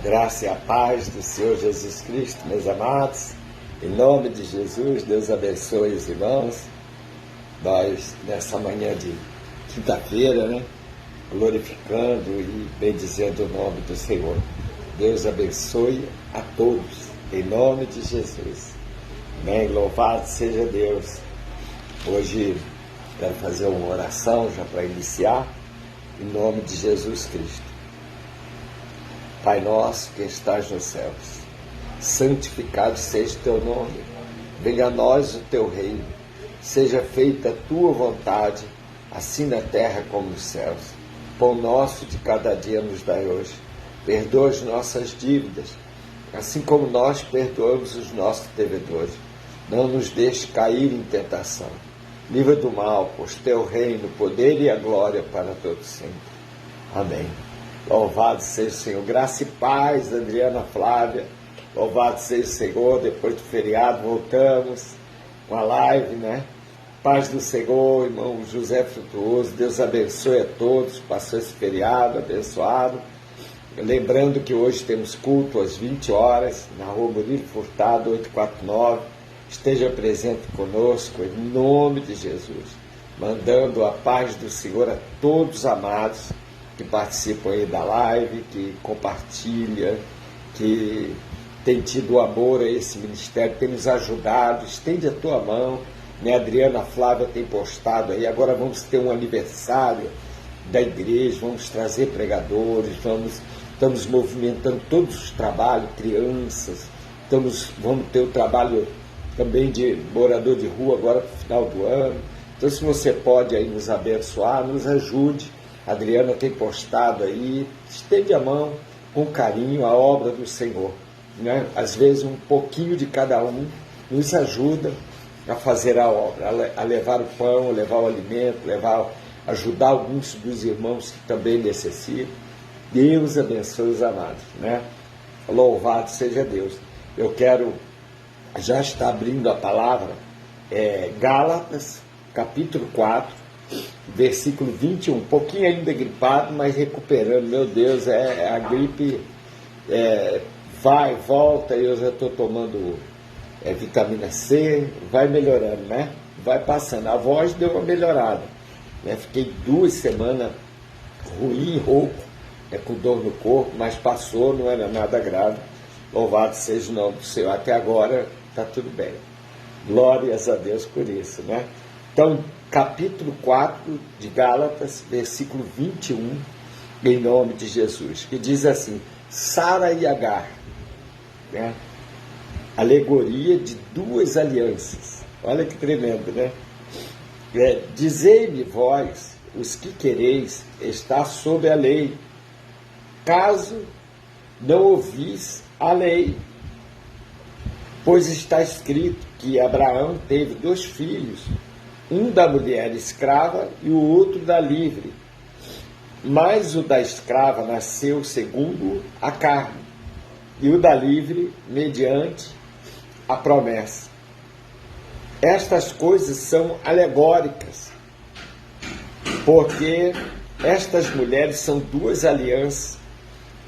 Graça e a paz do Senhor Jesus Cristo, meus amados. Em nome de Jesus, Deus abençoe os irmãos. Nós, nessa manhã de quinta-feira, glorificando e bendizendo o nome do Senhor. Deus abençoe a todos, em nome de Jesus. Amém. Louvado seja Deus. Hoje quero fazer uma oração já para iniciar, em nome de Jesus Cristo. Pai nosso que estás nos céus, santificado seja o teu nome, venha a nós o teu reino, seja feita a tua vontade, assim na terra como nos céus. Pão nosso de cada dia nos dai hoje, perdoa as nossas dívidas, assim como nós perdoamos os nossos devedores. Não nos deixe cair em tentação, livra do mal, pois teu reino, o poder e a glória para todos sempre. Amém. Louvado seja o Senhor. Graça e paz, Adriana Flávia. Louvado seja o Senhor. Depois do feriado voltamos com a live, Paz do Senhor, irmão José Frutuoso. Deus abençoe a todos. Passou esse feriado abençoado. Lembrando que hoje temos culto às 20 horas, na rua Murilo Furtado, 849. Esteja presente conosco, em nome de Jesus. Mandando a paz do Senhor a todos os amados que participam aí da live, que compartilha, que tem tido amor a esse ministério, tem nos ajudado. Estende a tua mão, Adriana Flávia tem postado aí, agora vamos ter um aniversário da igreja, vamos trazer pregadores, estamos movimentando todos os trabalhos, crianças, vamos ter o trabalho também de morador de rua agora para o final do ano. Então, se você pode aí nos abençoar, nos ajude. A Adriana tem postado aí, estende a mão com carinho a obra do Senhor. Às vezes um pouquinho de cada um nos ajuda a fazer a obra, a levar o pão, a levar o alimento, ajudar alguns dos irmãos que também necessitam. Deus abençoe os amados, Louvado seja Deus. Eu quero já estar abrindo a palavra, Gálatas, capítulo 4, versículo 21, um pouquinho ainda gripado, mas recuperando. Meu Deus, a gripe vai, volta, eu já estou tomando vitamina C, vai melhorando, vai passando, a voz deu uma melhorada, fiquei 2 semanas ruim, rouco, com dor no corpo, mas passou, não era nada grave. Louvado seja o nome do Senhor, até agora está tudo bem, glórias a Deus por isso, Então, capítulo 4 de Gálatas, versículo 21, em nome de Jesus, que diz assim: Sara e Agar, alegoria de 2 alianças. Olha que tremendo, Dizei-me vós, os que quereis estar sob a lei, caso não ouvis a lei, pois está escrito que Abraão teve 2 filhos, um da mulher escrava e o outro da livre. Mas o da escrava nasceu segundo a carne, e o da livre mediante a promessa. Estas coisas são alegóricas, porque estas mulheres são 2 alianças.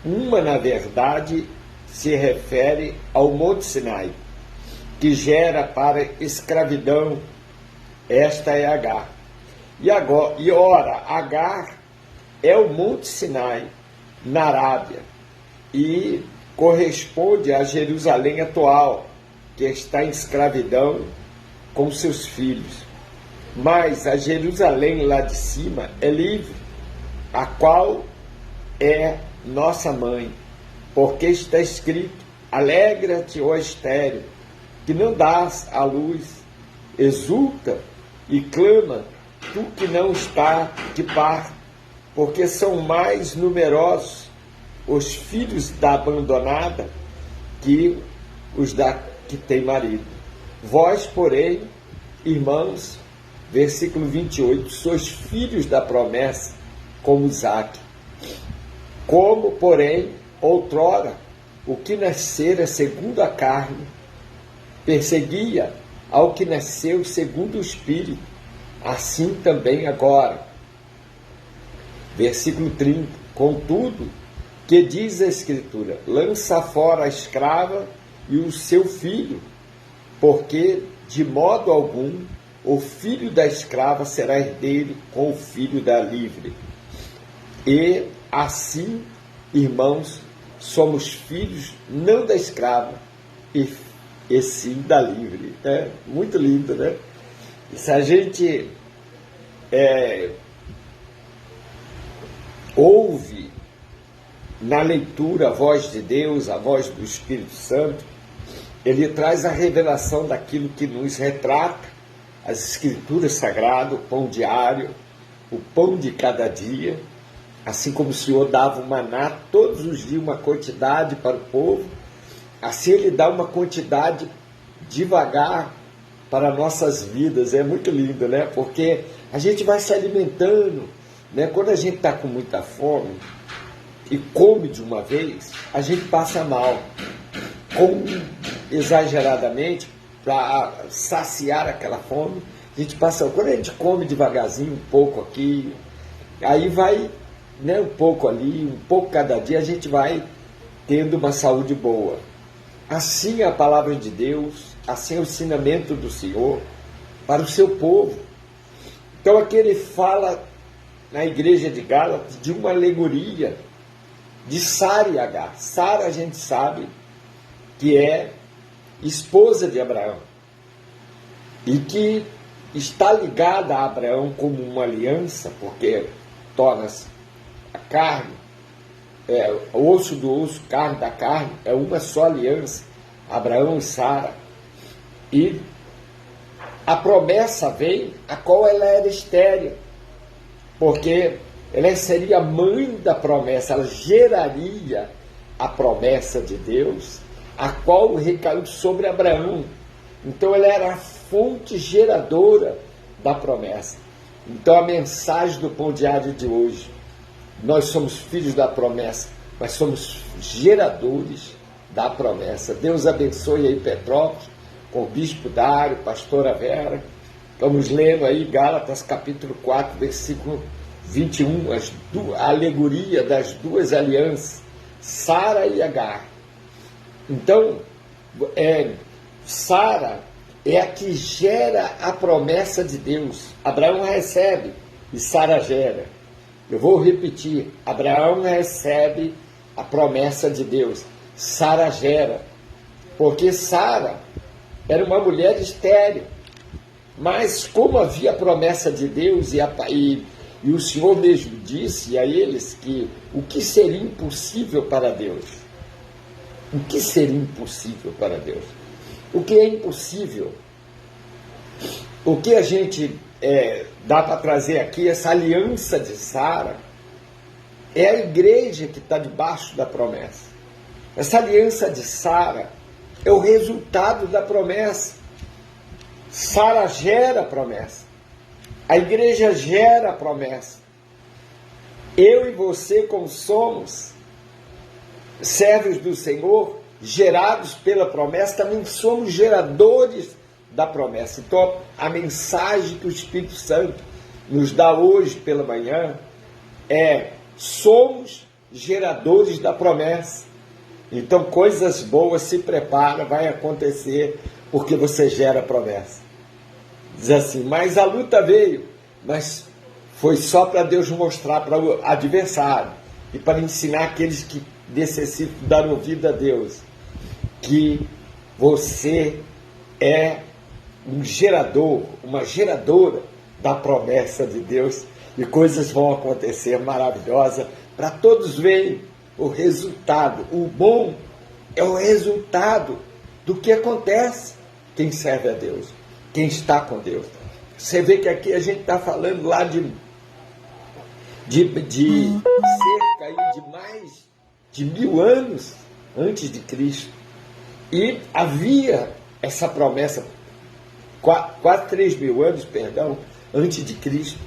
Uma, na verdade, se refere ao Monte Sinai, que gera para escravidão. Esta é Agar. E ora, Agar é o Monte Sinai, na Arábia, e corresponde a Jerusalém atual, que está em escravidão com seus filhos. Mas a Jerusalém lá de cima é livre, a qual é nossa mãe, porque está escrito: alegra-te, ó estéril, que não dás à luz, exulta e clama, tu que não está de parto, porque são mais numerosos os filhos da abandonada que os da que tem marido. Vós, porém, irmãos, versículo 28, sois filhos da promessa, como Isaque. Como, porém, outrora, o que nascera segundo a carne, perseguia ao que nasceu segundo o Espírito, assim também agora. Versículo 30. Contudo, que diz a Escritura: lança fora a escrava e o seu filho, porque de modo algum o filho da escrava será herdeiro com o filho da livre. E assim, irmãos, somos filhos não da escrava, e sim da livre. É muito lindo, né? E se a gente ouve na leitura a voz de Deus, a voz do Espírito Santo, ele traz a revelação daquilo que nos retrata, as Escrituras Sagradas, o pão diário, o pão de cada dia, assim como o Senhor dava o maná todos os dias, uma quantidade para o povo, assim Ele dá uma quantidade devagar para nossas vidas. É muito lindo, né? Porque a gente vai se alimentando, né? Quando a gente está com muita fome e come de uma vez, a gente passa mal. Come exageradamente para saciar aquela fome, a gente passa. Quando a gente come devagarzinho, um pouco aqui, aí vai, né, um pouco ali, um pouco cada dia, a gente vai tendo uma saúde boa. Assim é a palavra de Deus, assim é o ensinamento do Senhor para o seu povo. Então aqui ele fala na igreja de Gálatas de uma alegoria de Sara e Agar. Sara, a gente sabe que é esposa de Abraão e que está ligada a Abraão como uma aliança, porque torna-se a carne, osso do osso, carne da carne, é uma só aliança, Abraão e Sara. E a promessa vem, a qual ela era estéril, porque ela seria mãe da promessa, ela geraria a promessa de Deus, a qual recaiu sobre Abraão. Então ela era a fonte geradora da promessa. Então a mensagem do pão diário de hoje: nós somos filhos da promessa, mas somos geradores da promessa. Deus abençoe aí Petrópolis, com o bispo Dário, pastora Vera. Estamos lendo aí Gálatas capítulo 4, versículo 21, a alegoria das duas alianças, Sara e Agar. Então, Sara é a que gera a promessa de Deus. Abraão recebe e Sara gera. Eu vou repetir: Abraão recebe a promessa de Deus, Sara gera, porque Sara era uma mulher estéril, mas como havia a promessa de Deus e o Senhor mesmo disse a eles que o que seria impossível para Deus? O que seria impossível para Deus? O que é impossível? O que a gente dá para trazer aqui, essa aliança de Sara, é a igreja que está debaixo da promessa. Essa aliança de Sara é o resultado da promessa. Sara gera a promessa. A igreja gera a promessa. Eu e você, como somos servos do Senhor, gerados pela promessa, também somos geradores da promessa. Então, a mensagem que o Espírito Santo nos dá hoje pela manhã é: somos geradores da promessa. Então, coisas boas, se prepara, vai acontecer, porque você gera a promessa. Diz assim: mas a luta veio, mas foi só para Deus mostrar para o adversário e para ensinar aqueles que necessitam dar ouvido a Deus, que você é um gerador, uma geradora da promessa de Deus, e coisas vão acontecer maravilhosas para todos verem o resultado. O bom é o resultado do que acontece. Quem serve a Deus, quem está com Deus. Você vê que aqui a gente está falando lá de cerca aí de mais de 1000 anos antes de Cristo. E havia essa promessa, quase 3000 anos, antes de Cristo.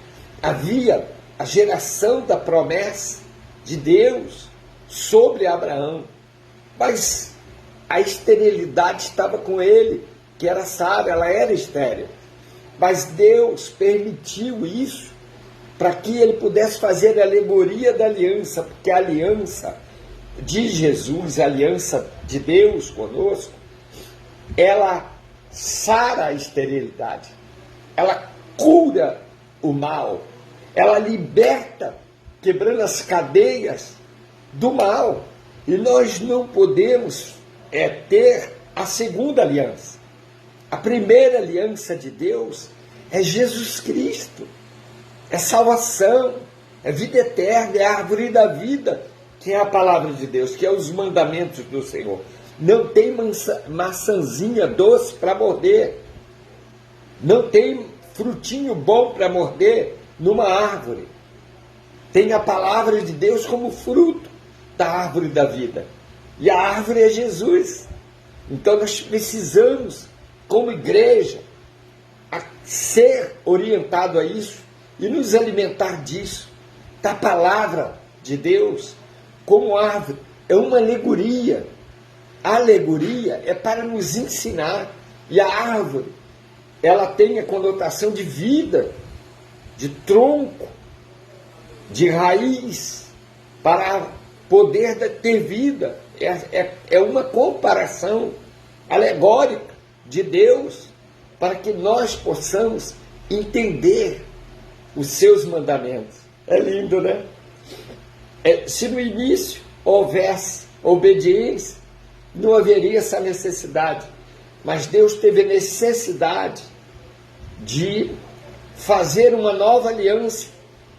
Havia a geração da promessa de Deus sobre Abraão. Mas a esterilidade estava com ele, que era Sara, ela era estéril. Mas Deus permitiu isso para que ele pudesse fazer a alegoria da aliança, porque a aliança de Jesus, a aliança de Deus conosco, ela sara a esterilidade, ela cura o mal, ela liberta, quebrando as cadeias do mal. E nós não podemos ter a segunda aliança. A primeira aliança de Deus é Jesus Cristo, é salvação, é vida eterna, é a árvore da vida, que é a palavra de Deus, que é os mandamentos do Senhor. Não tem maçãzinha doce para morder, não tem frutinho bom para morder numa árvore. Tem a palavra de Deus como fruto da árvore da vida. E a árvore é Jesus. Então nós precisamos, como igreja, ser orientado a isso e nos alimentar disso, da palavra de Deus, como árvore. É uma alegoria. A alegoria é para nos ensinar. E a árvore, ela tem a conotação de vida, de tronco, de raiz, para poder ter vida. É uma comparação alegórica de Deus, para que nós possamos entender os seus mandamentos. É lindo, né? Se no início houvesse obediência, não haveria essa necessidade. Mas Deus teve necessidade de fazer uma nova aliança,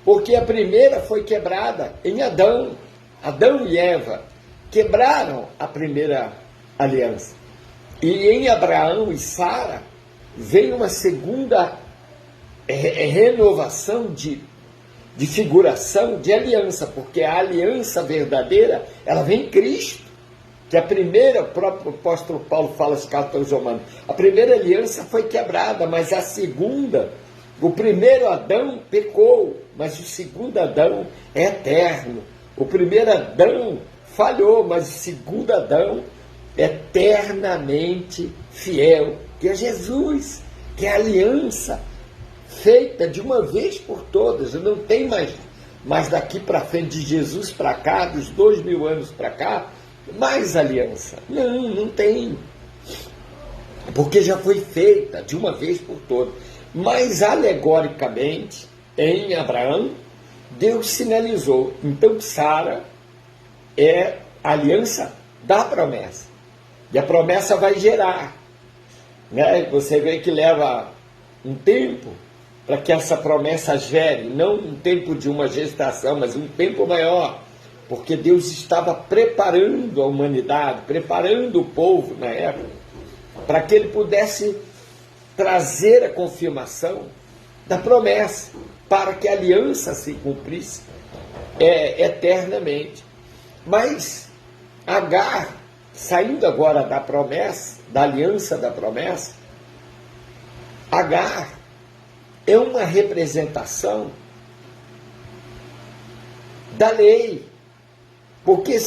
porque a primeira foi quebrada em Adão. Adão e Eva quebraram a primeira aliança. E em Abraão e Sara veio uma segunda renovação de figuração de aliança, porque a aliança verdadeira, ela vem em Cristo, que a primeira, o próprio apóstolo Paulo fala as cartas aos Romanos, a primeira aliança foi quebrada, mas a segunda, o primeiro Adão pecou, mas o segundo Adão é eterno. O primeiro Adão falhou, mas o segundo Adão é eternamente fiel, que é Jesus, que é a aliança feita de uma vez por todas. Não tem mais daqui para frente, de Jesus para cá, dos 2000 anos para cá, mais aliança. Não tem. Porque já foi feita de uma vez por todas. Mas alegoricamente, em Abraão, Deus sinalizou. Então Sara é a aliança da promessa. E a promessa vai gerar. Né? Você vê que leva um tempo para que essa promessa gere, não um tempo de uma gestação, mas um tempo maior, porque Deus estava preparando a humanidade, preparando o povo na época, para que ele pudesse trazer a confirmação da promessa, para que a aliança se cumprisse eternamente. Mas Agar, saindo agora da promessa, da aliança da promessa, Agar é uma representação da lei, porque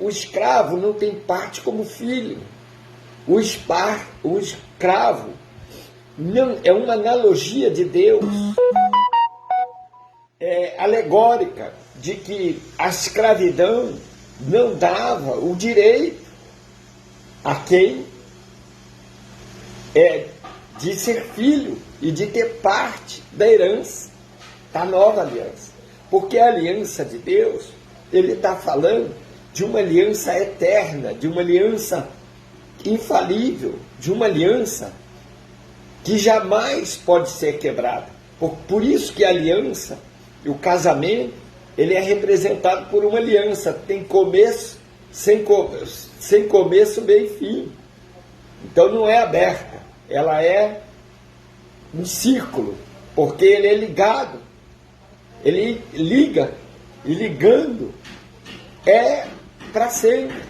o escravo não tem parte como filho, o escravo não, é uma analogia de Deus, alegórica, de que a escravidão não dava o direito a quem de ser filho e de ter parte da herança da nova aliança. Porque a aliança de Deus, ele está falando de uma aliança eterna, de uma aliança infalível, de uma aliança que jamais pode ser quebrada. Por isso que a aliança, o casamento, ele é representado por uma aliança, tem começo, sem começo, meio e fim. Então não é aberta, ela é um círculo, porque ele é ligado, ele liga, e ligando é para sempre.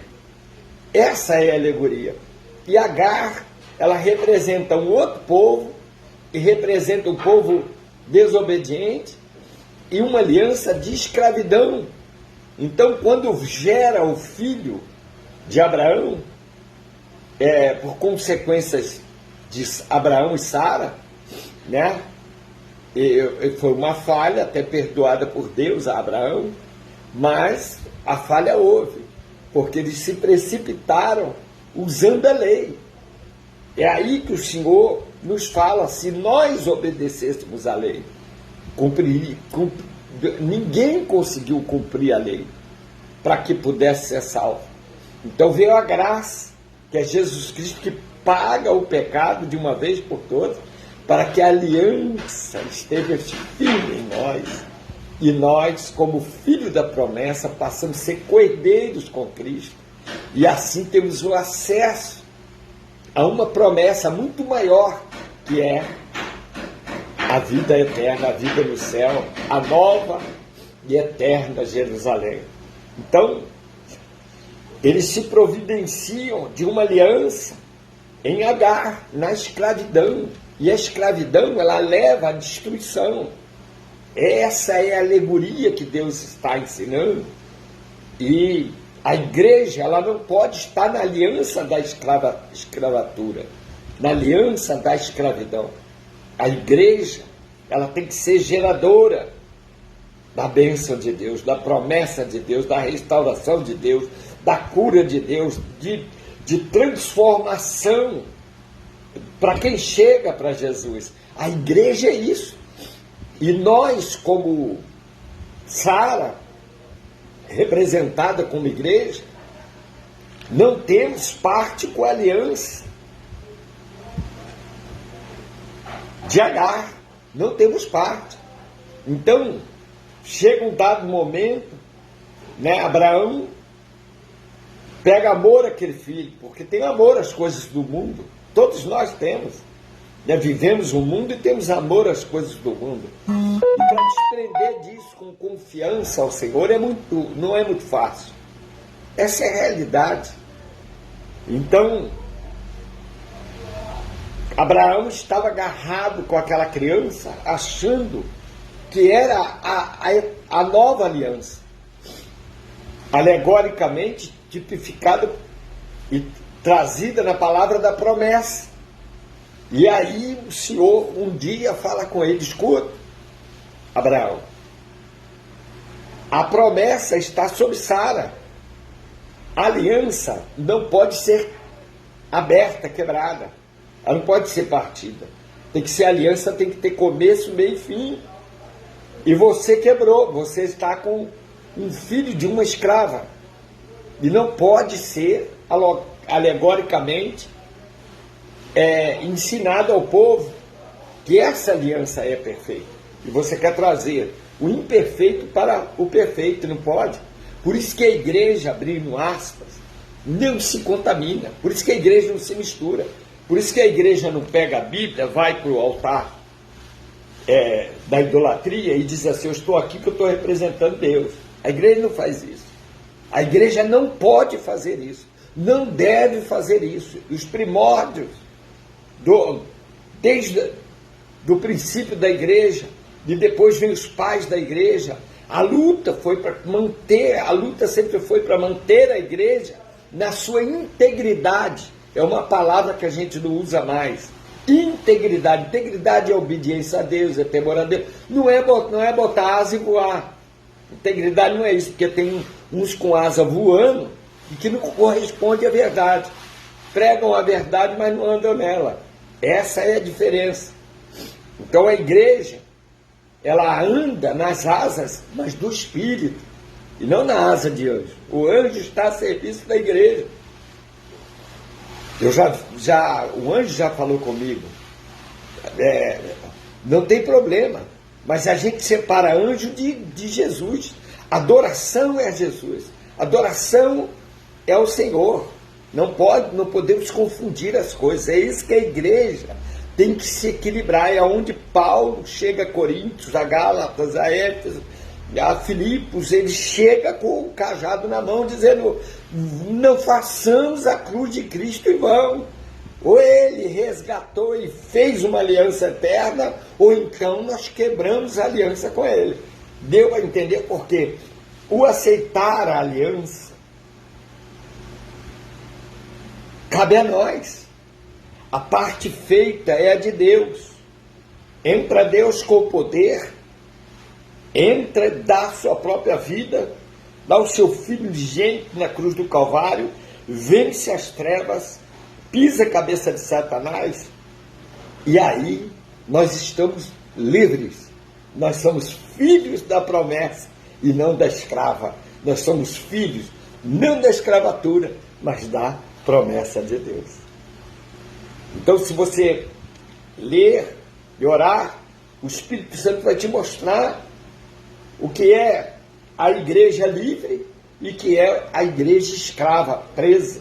Essa é a alegoria. E Agar, ela representa um outro povo, e representa um povo desobediente, e uma aliança de escravidão. Então, quando gera o filho de Abraão, por consequências de Abraão e Sara, né? Foi uma falha, até perdoada por Deus a Abraão, Mas a falha houve, porque eles se precipitaram usando a lei. É aí que o Senhor nos fala, se nós obedecêssemos a lei, ninguém conseguiu cumprir a lei para que pudesse ser salvo. Então veio a graça, que é Jesus Cristo que paga o pecado de uma vez por todas, para que a aliança esteja firme em nós, e nós, como filho da promessa, passamos a ser coerdeiros com Cristo, e assim temos o acesso a uma promessa muito maior, que é a vida eterna, a vida no céu, a nova e eterna Jerusalém. Então, eles se providenciam de uma aliança em Agar, na escravidão. E a escravidão, ela leva à destruição. Essa é a alegoria que Deus está ensinando. E a igreja, ela não pode estar na aliança da escravatura, na aliança da escravidão. A igreja, ela tem que ser geradora da bênção de Deus, da promessa de Deus, da restauração de Deus, da cura de Deus, de transformação para quem chega para Jesus. A igreja é isso. E nós, como Sara, representada como igreja, não temos parte com a aliança de Agar, não temos parte. Então, chega um dado momento, né, Abraão pega amor àquele filho, porque tem amor às coisas do mundo, todos nós temos, né, vivemos o mundo e temos amor às coisas do mundo, e para desprender disso com confiança ao Senhor não é muito fácil. Essa é a realidade. Então, Abraão estava agarrado com aquela criança, achando que era a nova aliança, alegoricamente tipificada e trazida na palavra da promessa. E aí o Senhor um dia fala com ele: escuta, Abraão, a promessa está sobre Sara, a aliança não pode ser aberta, quebrada, ela não pode ser partida, tem que ser aliança, tem que ter começo, meio e fim. E você quebrou, você está com um filho de uma escrava. E não pode ser, alegoricamente, ensinado ao povo que essa aliança é perfeita. E você quer trazer o imperfeito para o perfeito, não pode. Por isso que a igreja, abrindo aspas, não se contamina. Por isso que a igreja não se mistura. Por isso que a igreja não pega a Bíblia, vai para o altar da idolatria e diz assim: eu estou aqui que eu estou representando Deus. A igreja não faz isso. A igreja não pode fazer isso, não deve fazer isso. Os primórdios, desde do princípio da igreja, e depois vem os pais da igreja, a luta sempre foi para manter a igreja na sua integridade. É uma palavra que a gente não usa mais. Integridade. Integridade é obediência a Deus, é temor a Deus. Não é botar asa e voar. Integridade não é isso, porque tem uns com asa voando e que não corresponde à verdade. Pregam a verdade, mas não andam nela. Essa é a diferença. Então a igreja, ela anda nas asas, mas do Espírito, e não na asa de anjo. O anjo está a serviço da igreja. O anjo já falou comigo, não tem problema, mas a gente separa anjo de Jesus. Adoração é a Jesus, adoração é o Senhor. Não podemos confundir as coisas. É isso que a igreja tem que se equilibrar. É onde Paulo chega a Coríntios, a Gálatas, a Éfeso, a Filipos, ele chega com o cajado na mão, dizendo: não façamos a cruz de Cristo em vão. Ou ele resgatou e fez uma aliança eterna, ou então nós quebramos a aliança com ele. Deu a entender porque o aceitar a aliança cabe a nós. A parte feita é a de Deus. Entra Deus com o poder, entra, dá sua própria vida, dá o seu Filho unigênito na cruz do Calvário, vence as trevas, pisa a cabeça de Satanás, e aí nós estamos livres. Nós somos filhos da promessa e não da escrava. Nós somos filhos não da escravatura, mas da promessa de Deus. Então, se você ler e orar, o Espírito Santo vai te mostrar o que é a igreja livre e o que é a igreja escrava, presa.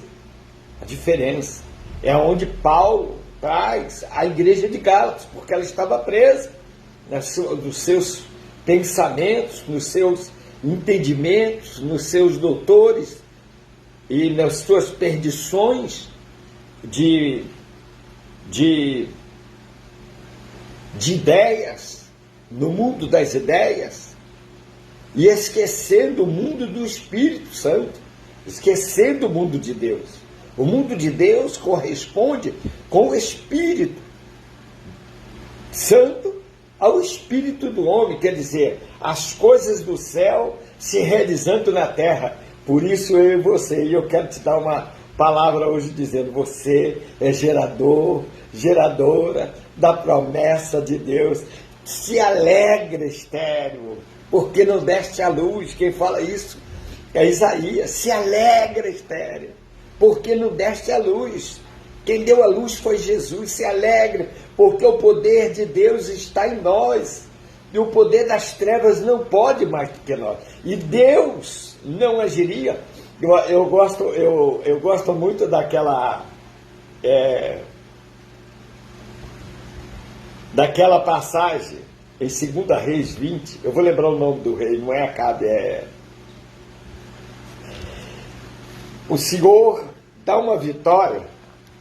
A diferença é onde Paulo traz a igreja de Gálatas, porque ela estava presa nos seus pensamentos, nos seus entendimentos, nos seus doutores e nas suas perdições de ideias, no mundo das ideias, e esquecendo o mundo do Espírito Santo, esquecendo o mundo de Deus. O mundo de Deus corresponde com o Espírito Santo ao Espírito do homem, quer dizer, as coisas do céu se realizando na terra. Por isso eu e você, e eu quero te dar uma palavra hoje dizendo, você é gerador, geradora da promessa de Deus. Se alegra, estéril, porque não deste a luz. Quem fala isso é Isaías. Se alegra, estéril, porque não deste a luz. Quem deu a luz foi Jesus. Se alegra, porque o poder de Deus está em nós. E o poder das trevas não pode mais do que nós. E Deus não agiria. Eu gosto muito daquela passagem em 2 Reis 20. Eu vou lembrar o nome do rei, não é Acabe, o Senhor dá uma vitória.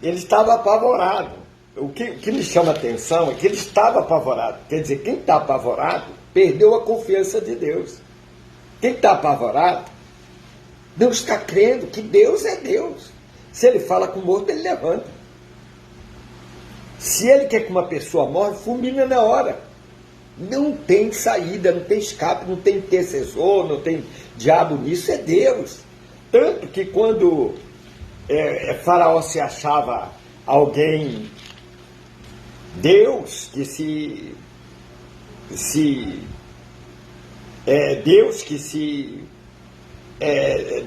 Ele estava apavorado. O que me chama a atenção é que ele estava apavorado. Quer dizer, quem está apavorado perdeu a confiança de Deus. Quem está apavorado não está crendo que Deus é Deus. Se ele fala com o morto, ele levanta. Se ele quer que uma pessoa morra, fulmina na hora. Não tem saída, não tem escape, não tem intercessor, não tem diabo nisso, é Deus. Tanto que quando Faraó se achava alguém, Deus que se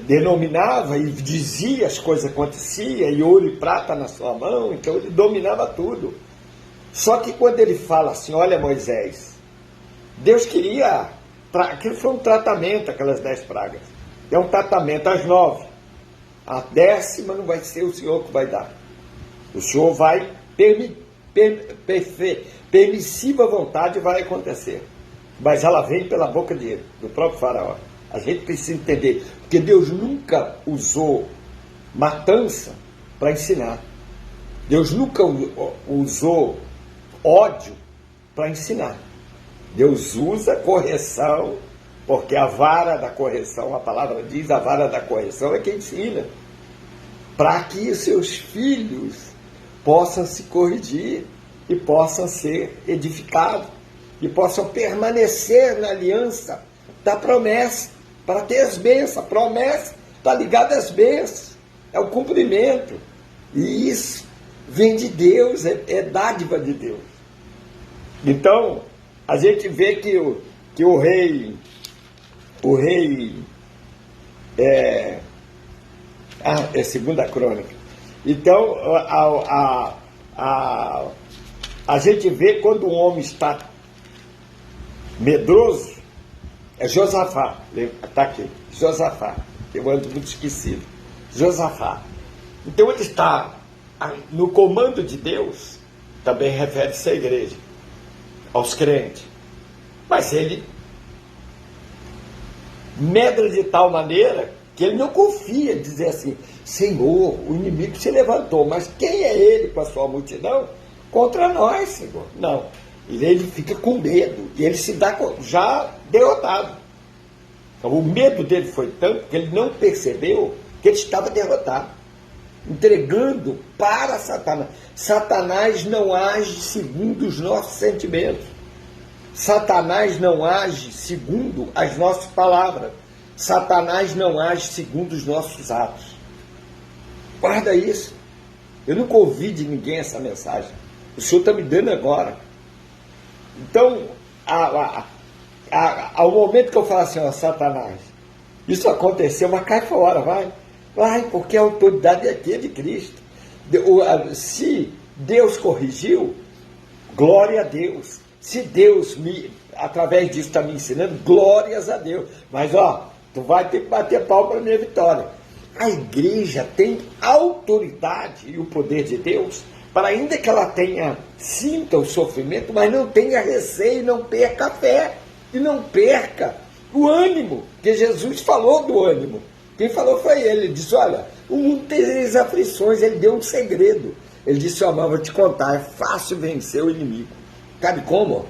denominava e dizia as coisas aconteciam, e ouro e prata na sua mão, então ele dominava tudo. Só que quando ele fala assim, olha Moisés, Deus queria, aquilo foi um tratamento, aquelas 10 pragas, é um tratamento, às 9, a 10ª não vai ser o Senhor que vai dar, o Senhor vai permissiva vontade vai acontecer, mas ela vem pela boca do próprio Faraó. A gente precisa entender, porque Deus nunca usou matança para ensinar. Deus nunca usou ódio para ensinar. Deus usa correção, porque a vara da correção, a palavra diz, a vara da correção é quem ensina, para que os seus filhos possam se corrigir e possam ser edificados e possam permanecer na aliança da promessa, para ter as bênçãos. A promessa está ligada às bênçãos, é o cumprimento, e isso vem de Deus, é dádiva de Deus. Então a gente vê que o rei é 2 Crônica. Então a gente vê quando um homem está medroso, é Josafá, está aqui, Josafá, eu ando muito esquecido, Josafá. Então ele está no comando de Deus, também refere-se à igreja, aos crentes, mas ele medra de tal maneira que ele não confia, dizer assim, Senhor, o inimigo se levantou, mas quem é ele com a sua multidão? Contra nós, Senhor. Não. Ele fica com medo, e ele se dá já derrotado. Então, o medo dele foi tanto que ele não percebeu que ele estava derrotado, entregando para Satanás. Satanás não age segundo os nossos sentimentos. Satanás não age segundo as nossas palavras. Satanás não age segundo os nossos atos. Guarda isso. Eu nunca ouvi de ninguém essa mensagem. O Senhor está me dando agora. Então, ao momento que eu falo assim, ó, Satanás, isso aconteceu, mas cai fora, vai. Vai, porque a autoridade aqui é de Cristo. Se Deus corrigiu, glória a Deus. Se Deus, através disso, está me ensinando, glórias a Deus. Mas, ó, tu vai ter que bater pau para a minha vitória. A igreja tem autoridade e o poder de Deus para, ainda que ela sinta o sofrimento, mas não tenha receio, não perca a fé e não perca o ânimo, porque Jesus falou do ânimo. Quem falou foi ele. Ele disse, olha, o mundo tem as aflições. Ele deu um segredo. Ele disse, ó, mas vou te contar, é fácil vencer o inimigo. Sabe como?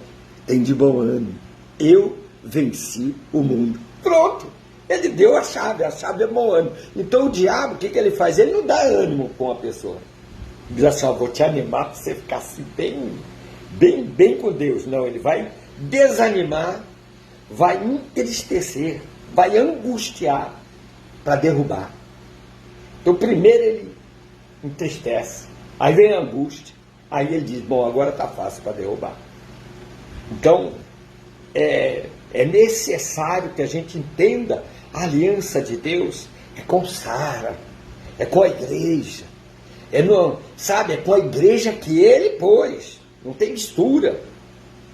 Tem de bom ânimo. Eu venci o mundo. Pronto. Ele deu a chave é bom ânimo. Então o diabo, o que ele faz? Ele não dá ânimo com a pessoa. Ele diz assim, ó, vou te animar para você ficar assim bem com Deus. Não, ele vai desanimar, vai entristecer, vai angustiar para derrubar. Então primeiro ele entristece, aí vem a angústia, aí ele diz, bom, agora está fácil para derrubar. Então é necessário que a gente entenda a aliança de Deus é com Sara, é com a igreja, é com a igreja que ele pôs. Não tem mistura,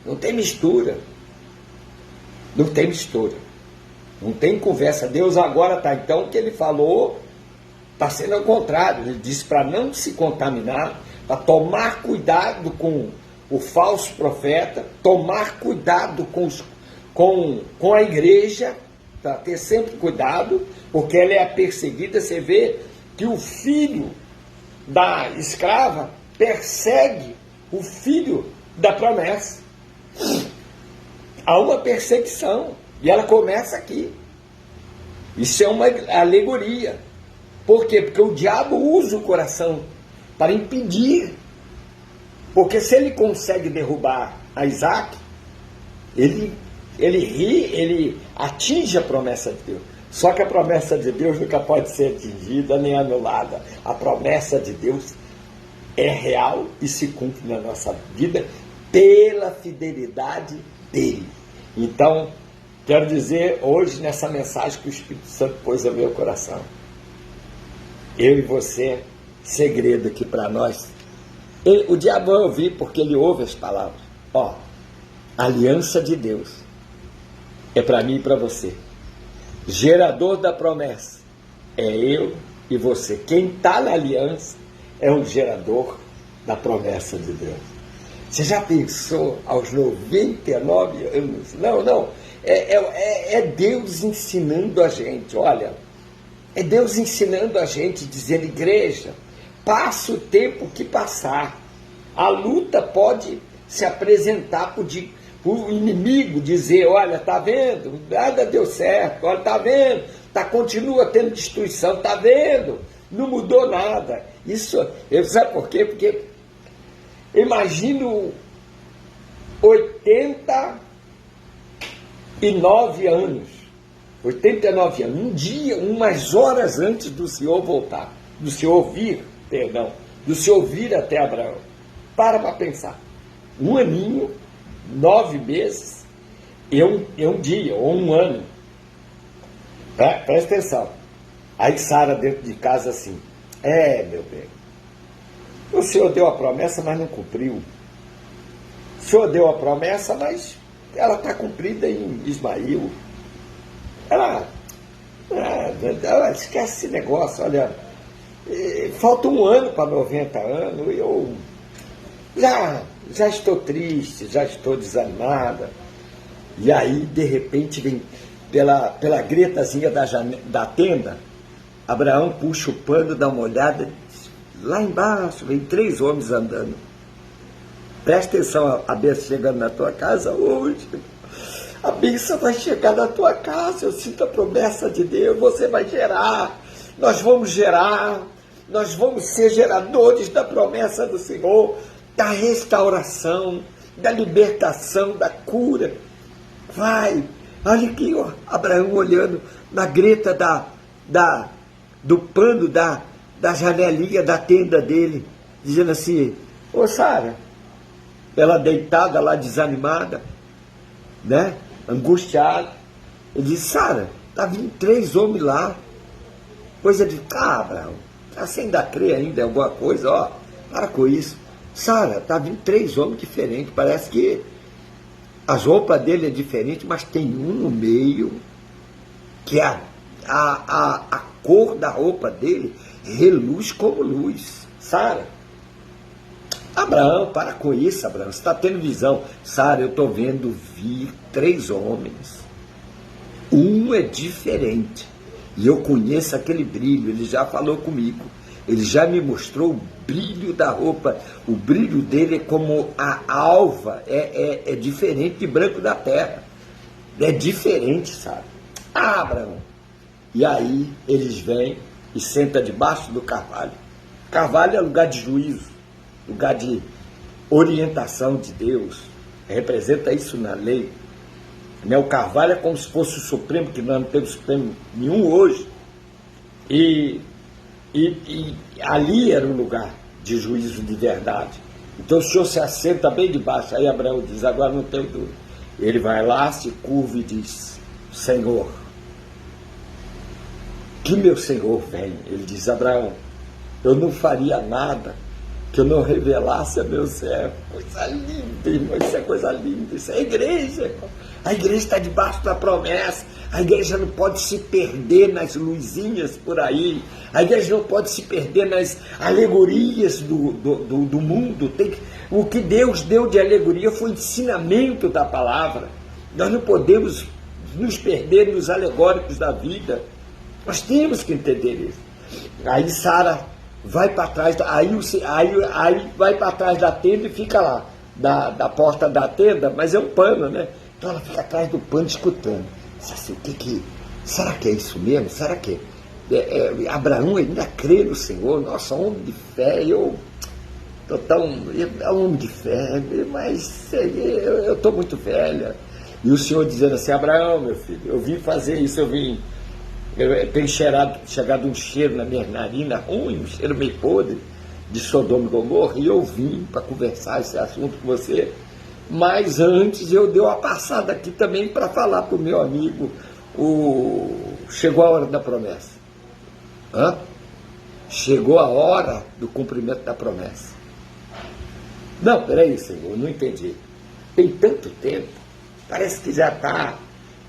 não tem mistura, não tem mistura, não tem conversa. Deus agora está, então, o que ele falou está sendo ao contrário. Ele disse para não se contaminar, para tomar cuidado com o falso profeta, tomar cuidado com a igreja, para ter sempre cuidado, porque ela é a perseguida. Você vê que o filho da escrava persegue o filho da promessa. Há uma perseguição, e ela começa aqui. Isso é uma alegoria. Por quê? Porque o diabo usa o coração para impedir. Porque se ele consegue derrubar a Isaac, ele atinge a promessa de Deus. Só que a promessa de Deus nunca pode ser atingida nem anulada. A promessa de Deus é real e se cumpre na nossa vida pela fidelidade dele. Então, quero dizer hoje, nessa mensagem que o Espírito Santo pôs no meu coração, eu e você, segredo aqui para nós. O diabo vai ouvir porque ele ouve as palavras. Ó, a aliança de Deus é para mim e para você. Gerador da promessa é eu e você. Quem está na aliança é o gerador da promessa de Deus. Você já pensou aos 99 anos? Não. É Deus ensinando a gente. Olha, é Deus ensinando a gente, dizendo, igreja, passa o tempo que passar. A luta pode se apresentar para o inimigo, dizer, olha, tá vendo? Nada deu certo, olha, tá vendo? Continua tendo destruição, tá vendo? Não mudou nada. Isso, sabe por quê? Porque imagino 89 anos, um dia, umas horas antes do Senhor voltar, do Senhor vir até Abraão. Para pensar. Um aninho, 9 meses, e um dia, ou um ano. Presta atenção. Aí Sara dentro de casa assim, meu bem, o Senhor deu a promessa, mas não cumpriu. O Senhor deu a promessa, mas ela está cumprida em Ismael. Ela esquece esse negócio, olha, falta um ano para 90 anos, eu já estou triste, já estou desanimada. E aí, de repente, vem pela gretazinha da tenda, Abraão puxa o pano, dá uma olhada, lá embaixo vem 3 homens andando. Presta atenção, a bênção chegando na tua casa hoje. A bênção vai chegar na tua casa, eu sinto a promessa de Deus, você vai gerar, nós vamos ser geradores da promessa do Senhor, da restauração, da libertação, da cura. Vai, Olha aqui, ó, Abraão olhando na greta do pano da janelinha da tenda dele, dizendo assim: ô Sara, ela deitada lá, desanimada, né, angustiada. Ele disse: Sara, tá vindo 3 homens lá. Coisa de Abraão, você ainda crê ainda em alguma coisa? Ó, para com isso. Sara, tá vindo 3 homens diferentes, parece que as roupas dele é diferente, mas tem um no meio que a cor da roupa dele reluz como luz. Sara, Abraão, para com isso, Abraão, você está tendo visão. Sara, eu estou vendo vir 3 homens. Um é diferente. E eu conheço aquele brilho, ele já falou comigo. Ele já me mostrou o brilho da roupa. O brilho dele é como a alva, é diferente de branco da terra. É diferente, sabe? Ah, Abraão. E aí eles vêm e sentam debaixo do carvalho. Carvalho é lugar de juízo, lugar de orientação de Deus. Representa isso na lei. O carvalho é como se fosse o Supremo, que nós não temos Supremo nenhum hoje. E ali era um lugar de juízo de verdade. Então o Senhor se assenta bem debaixo. Aí Abraão diz: agora não tenho dúvida. Ele vai lá, se curva e diz: Senhor, que meu Senhor vem. Ele diz: Abraão, eu não faria nada que eu não revelasse a meu servo. Coisa linda, irmão, isso é coisa linda, isso é igreja, irmão. A igreja está debaixo da promessa, a igreja não pode se perder nas luzinhas por aí, a igreja não pode se perder nas alegorias do mundo. O que Deus deu de alegoria foi o ensinamento da palavra. Nós não podemos nos perder nos alegóricos da vida, nós temos que entender isso. Aí Sara vai para trás, aí vai para trás da tenda e fica lá, da porta da tenda, mas é um pano, né? Então ela fica atrás do pano escutando. Assim, será que é isso mesmo? Será que Abraão ainda crê no Senhor? Nossa, homem de fé, é um homem de fé, mas eu estou muito velha. E o Senhor dizendo assim: Abraão, meu filho, eu vim fazer isso, eu tenho chegado um cheiro na minha narina ruim, um cheiro meio podre de Sodoma e Gomorra, e eu vim para conversar esse assunto com você. Mas antes eu dei uma passada aqui também para falar para o meu amigo, chegou a hora da promessa. Chegou a hora do cumprimento da promessa. Não, peraí, Senhor, não entendi. Tem tanto tempo, parece que já está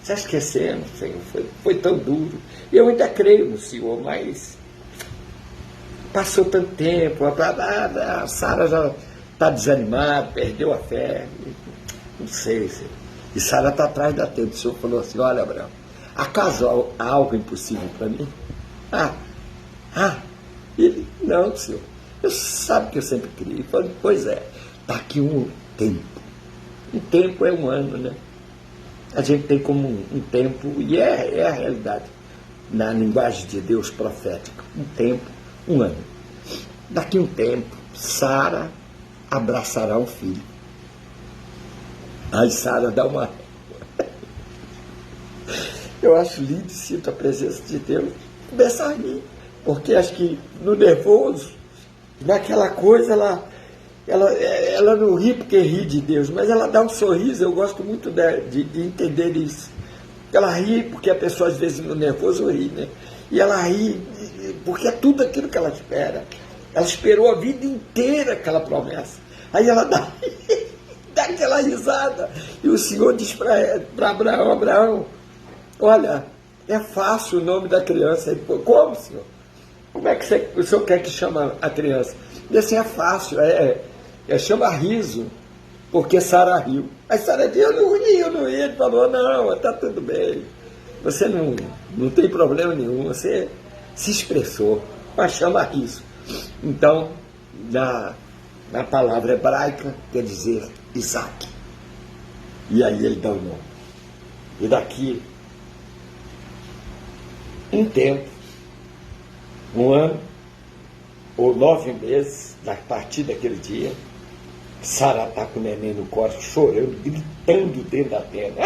se esquecendo, Senhor, foi tão duro. Eu ainda creio no Senhor, mas passou tanto tempo, a Sara já está desanimada, perdeu a fé, não sei, Senhor. E Sara está atrás da tenda. O Senhor falou assim: olha, Abraão, acaso há algo impossível para mim? Ele: não, Senhor, eu sabe que eu sempre criei. Ele falou: pois é, está aqui um tempo. Um tempo é um ano, né? A gente tem como um tempo, e é a realidade, na linguagem de Deus profética, um tempo, um ano. Daqui um tempo, Sara abraçará um filho. Aí Sara dá uma... Eu acho lindo e sinto a presença de Deus. Começa a rir, porque acho que no nervoso, naquela coisa, ela não ri porque ri de Deus, mas ela dá um sorriso. Eu gosto muito de entender isso. Ela ri porque a pessoa às vezes no nervoso ri, né? E ela ri porque é tudo aquilo que ela espera. Ela esperou a vida inteira aquela promessa. Aí ela dá aquela risada. E o Senhor diz para Abraão: Abraão, olha, é fácil o nome da criança. Ele falou: como, Senhor? Como é que o Senhor quer que chama a criança? E assim, é fácil, chama Riso, porque Sara riu. Aí Sara disse: eu não ri. Ele falou: não, está tudo bem. Você não tem problema nenhum, você se expressou, mas chama Riso. Então, na palavra hebraica, quer dizer Isaac. E aí ele dá o nome. E daqui um tempo, um ano, ou 9 meses, a partir daquele dia, Sara está com o neném no colo, chorando, gritando dentro da tenda.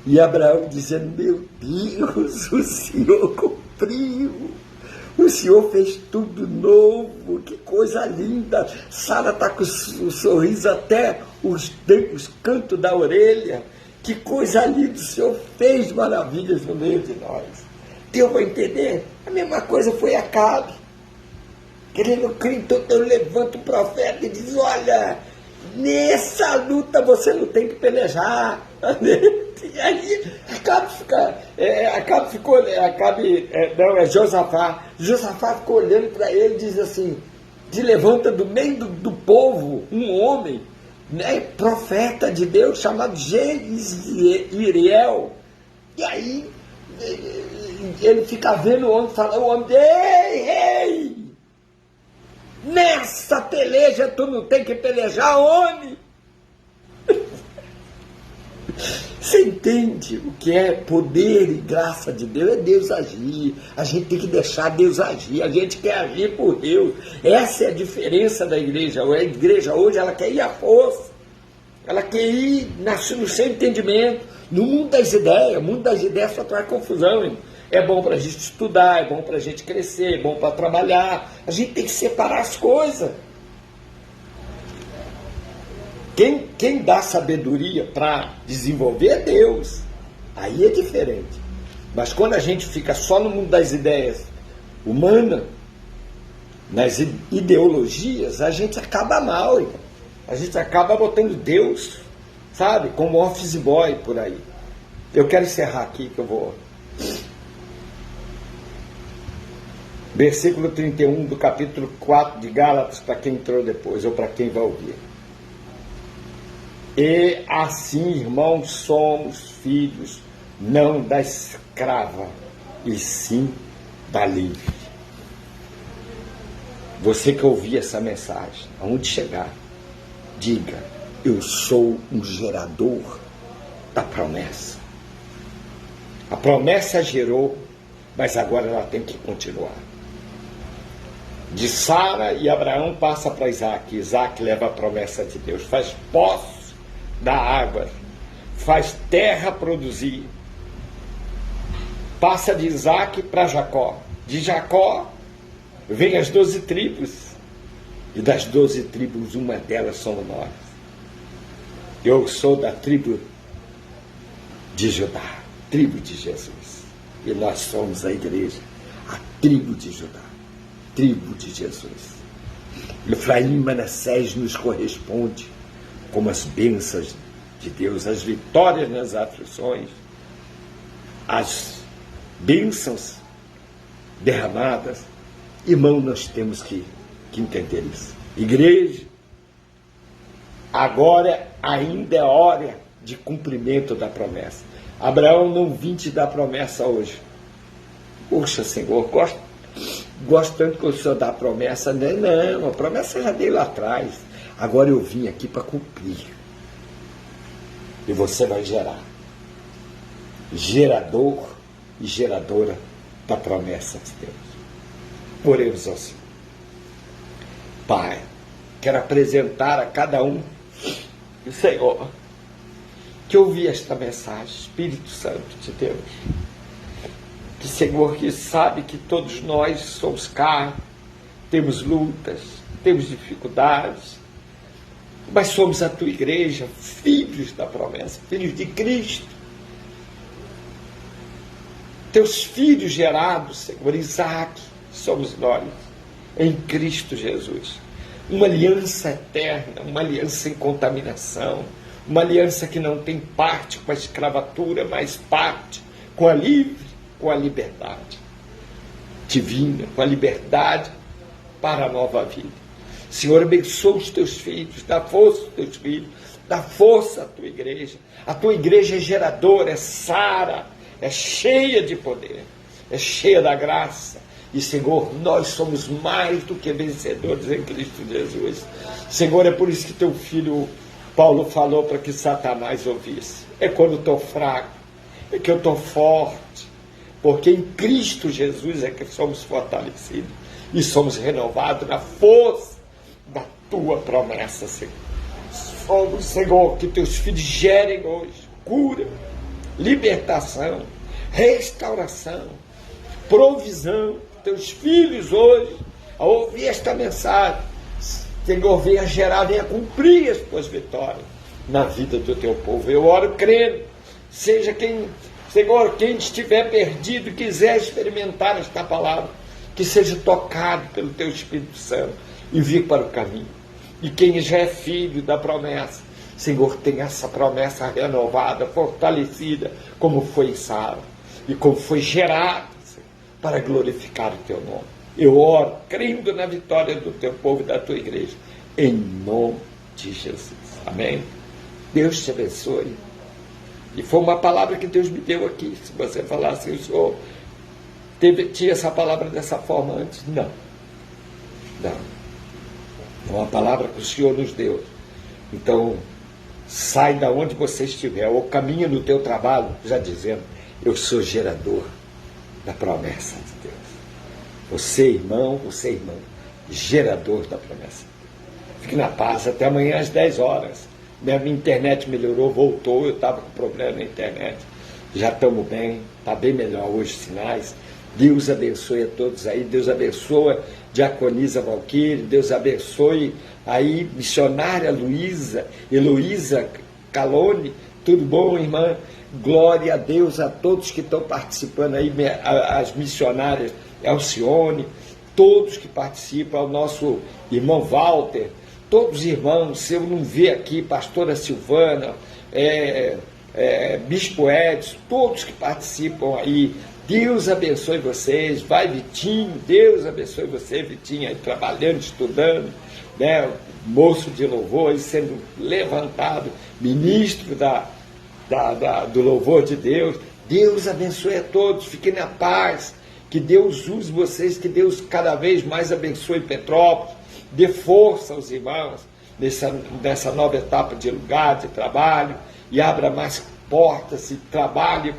E Abraão dizendo, meu Deus, o Senhor cumpriu. O Senhor fez tudo novo, que coisa linda. Sara está com o sorriso até os cantos da orelha. Que coisa linda, o Senhor fez maravilhas no meio de nós. Deu para entender? A mesma coisa foi Acabe. Querendo crer, então eu levanto o profeta e diz, olha, nessa luta você não tem que pelejar. E aí Josafá. Josafá ficou olhando para ele e diz assim, se levanta do meio do povo um homem, né, profeta de Deus, chamado Jezreel. E aí ele fica vendo o homem, fala, o homem, ei, nessa peleja tu não tem que pelejar, homem. Você entende o que é poder e graça de Deus? É Deus agir. A gente tem que deixar Deus agir. A gente quer agir por Deus. Essa é a diferença da igreja. A igreja hoje, ela quer ir à força. Ela quer ir no seu entendimento. No mundo das ideias. O mundo das ideias só traz confusão, hein? É bom para a gente estudar, é bom para a gente crescer, é bom para trabalhar. A gente tem que separar as coisas. Quem dá sabedoria para desenvolver é Deus. Aí é diferente. Mas quando a gente fica só no mundo das ideias humanas, nas ideologias, a gente acaba mal. Irmão. A gente acaba botando Deus, sabe, como office boy por aí. Eu quero encerrar aqui, que eu vou... Versículo 31 do capítulo 4 de Gálatas, para quem entrou depois, ou para quem vai ouvir. E assim, irmãos, somos filhos, não da escrava, e sim da livre. Você que ouvir essa mensagem, aonde chegar, diga, eu sou um gerador da promessa. A promessa gerou, mas agora ela tem que continuar. De Sara e Abraão passa para Isaac. Isaac leva a promessa de Deus, faz poço da água, faz terra produzir. Passa de Isaac para Jacó. De Jacó vem as 12 tribos. E das 12 tribos, uma delas somos nós. Eu sou da tribo de Judá, tribo de Jesus. E nós somos a igreja, a tribo de Judá, tribo de Jesus. Efraim e Manassés nos corresponde como as bênçãos de Deus, as vitórias nas aflições, as bênçãos derramadas. Irmão, nós temos que entender isso. Igreja, agora ainda é hora de cumprimento da promessa. Abraão não vim te dar promessa hoje. Poxa, Senhor, gosto tanto que o Senhor dá a promessa. Não, a promessa eu já dei lá atrás. Agora eu vim aqui para cumprir. E você vai gerar. Gerador e geradora da promessa de Deus. Oremos ao Senhor. Pai, quero apresentar a cada um, Senhor, que ouvi esta mensagem, Espírito Santo de Deus. Que, Senhor, que sabe que todos nós somos carne, temos lutas, temos dificuldades, mas somos a tua igreja, filhos da promessa, filhos de Cristo. Teus filhos gerados, Senhor, Isaac, somos nós, em Cristo Jesus. Uma aliança eterna, uma aliança sem contaminação, uma aliança que não tem parte com a escravatura, mas parte com a livre, com a liberdade divina, com a liberdade para a nova vida. Senhor, abençoa os teus filhos, dá força aos teus filhos, dá força à tua igreja. A tua igreja é geradora, é sara, é cheia de poder, é cheia da graça. E, Senhor, nós somos mais do que vencedores em Cristo Jesus. Senhor, é por isso que teu filho Paulo falou para que Satanás ouvisse. É quando eu estou fraco, é que eu estou forte, porque em Cristo Jesus é que somos fortalecidos e somos renovados na força da tua promessa, Senhor. fogo, Senhor, que teus filhos gerem hoje cura, libertação, restauração, provisão. Teus filhos hoje, ao ouvir esta mensagem, Senhor, venha gerar, venha cumprir as tuas vitórias na vida do teu povo. Eu oro crendo, seja quem, Senhor, quem estiver perdido e quiser experimentar esta palavra, que seja tocado pelo teu Espírito Santo e vir para o caminho. E quem já é filho da promessa, Senhor, tem essa promessa renovada, fortalecida, como foi em Sara e como foi gerada, Senhor, para glorificar o teu nome. Eu oro, crendo na vitória do teu povo e da tua igreja, em nome de Jesus. Amém? Deus te abençoe. E foi uma palavra que Deus me deu aqui. Se você falar assim, o Senhor tinha essa palavra dessa forma antes? Não. Não. É uma palavra que o Senhor nos deu. Então, sai da onde você estiver, ou caminha no teu trabalho, já dizendo, eu sou gerador da promessa de Deus. Você, irmão, gerador da promessa. Fique na paz, até amanhã às 10 horas. Minha internet melhorou, voltou, eu estava com problema na internet. Já estamos bem, está bem melhor hoje os sinais. Deus abençoe a todos aí, Deus abençoe Diaconisa Valquírio, Deus abençoe aí missionária Heloísa Calone, tudo bom, irmã? Glória a Deus a todos que estão participando aí, as missionárias Alcione, todos que participam, ao nosso irmão Walter, todos os irmãos, se eu não ver aqui, pastora Silvana, Bispo Edson, todos que participam aí, Deus abençoe vocês. Vai, Vitinho, Deus abençoe você, Vitinho, aí trabalhando, estudando, né? Moço de louvor, aí sendo levantado, ministro do louvor de Deus. Deus abençoe a todos, fiquem na paz, que Deus use vocês, que Deus cada vez mais abençoe Petrópolis, dê força aos irmãos nessa nova etapa de lugar, de trabalho, e abra mais portas, e trabalhe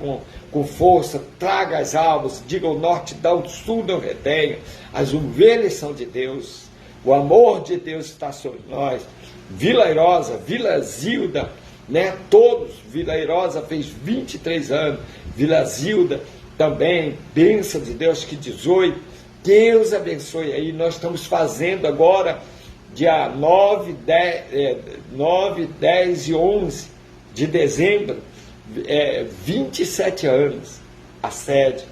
com força, traga as almas, diga o norte, dá o sul, não retenha. As ovelhas são de Deus, o amor de Deus está sobre nós. Vila Airosa, Vila Zilda, né? Todos, Vila Airosa fez 23 anos, Vila Zilda também, bênção de Deus, que 18, Deus abençoe aí. Nós estamos fazendo agora, dia 9, 10 e 11 de dezembro, 27 anos a sede.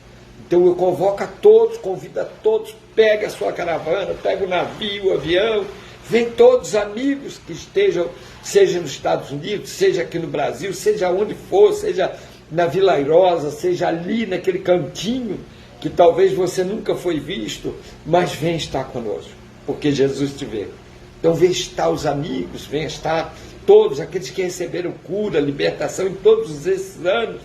Então eu convoco a todos, convido a todos, pega a sua caravana, pega o navio, o avião, vem todos os amigos que estejam, seja nos Estados Unidos, seja aqui no Brasil, seja onde for, seja na Vila Airosa, seja ali naquele cantinho que talvez você nunca foi visto, mas vem estar conosco, porque Jesus te vê. Então vem estar os amigos, vem estar todos aqueles que receberam cura, libertação em todos esses anos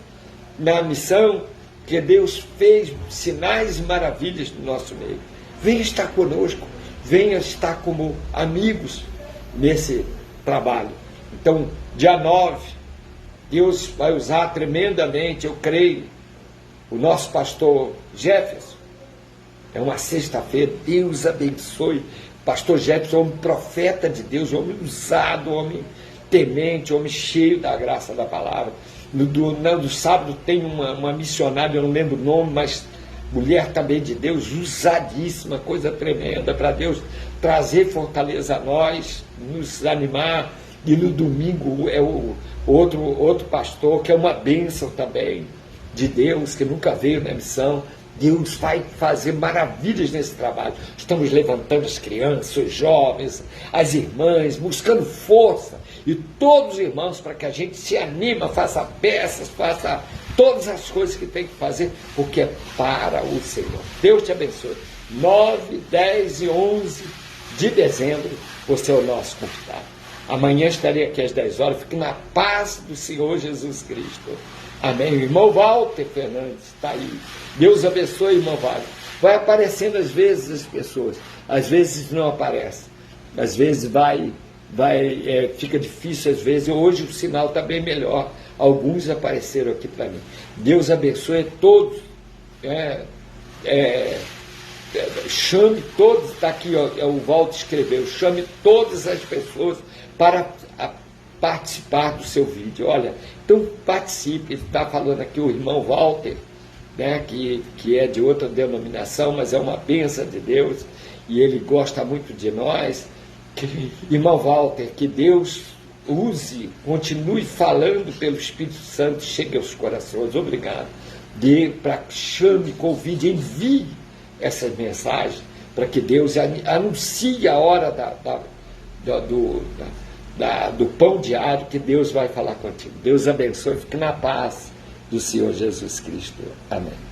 na missão, que Deus fez sinais e maravilhas no nosso meio. Venha estar conosco, venha estar como amigos nesse trabalho. Então, dia 9, Deus vai usar tremendamente, eu creio, o nosso pastor Jefferson. É uma sexta-feira, Deus abençoe. Pastor Jefferson, homem profeta de Deus, homem usado, homem temente, homem cheio da graça da palavra. No sábado tem uma missionária, eu não lembro o nome, mas mulher também de Deus, usadíssima, coisa tremenda, para Deus trazer fortaleza a nós, nos animar. E no domingo é o outro pastor, que é uma bênção também de Deus, que nunca veio na missão. Deus vai fazer maravilhas nesse trabalho. Estamos levantando as crianças, os jovens, as irmãs, buscando força, e todos os irmãos, para que a gente se anima, faça peças, faça todas as coisas que tem que fazer, porque é para o Senhor. Deus te abençoe. 9, 10 e 11 de dezembro, você é o nosso convidado. Amanhã estarei aqui às 10 horas. Fique na paz do Senhor Jesus Cristo. Amém. O irmão Walter Fernandes está aí. Deus abençoe, irmão Walter. Vai aparecendo às vezes as pessoas, às vezes não aparece, às vezes fica difícil, às vezes. Hoje o sinal está bem melhor. Alguns apareceram aqui para mim. Deus abençoe todos. Chame todos, está aqui, ó, o Walter escreveu, chame todas as pessoas para participar do seu vídeo. Olha, então participe. Ele está falando aqui o irmão Walter, né, que é de outra denominação, mas é uma bênção de Deus, e ele gosta muito de nós. Irmão Walter, que Deus use, continue falando pelo Espírito Santo, chegue aos corações. Obrigado. Chame, convide, envie essas mensagens, para que Deus anuncie a hora do pão diário, que Deus vai falar contigo. Deus abençoe, fique na paz do Senhor Jesus Cristo. Amém.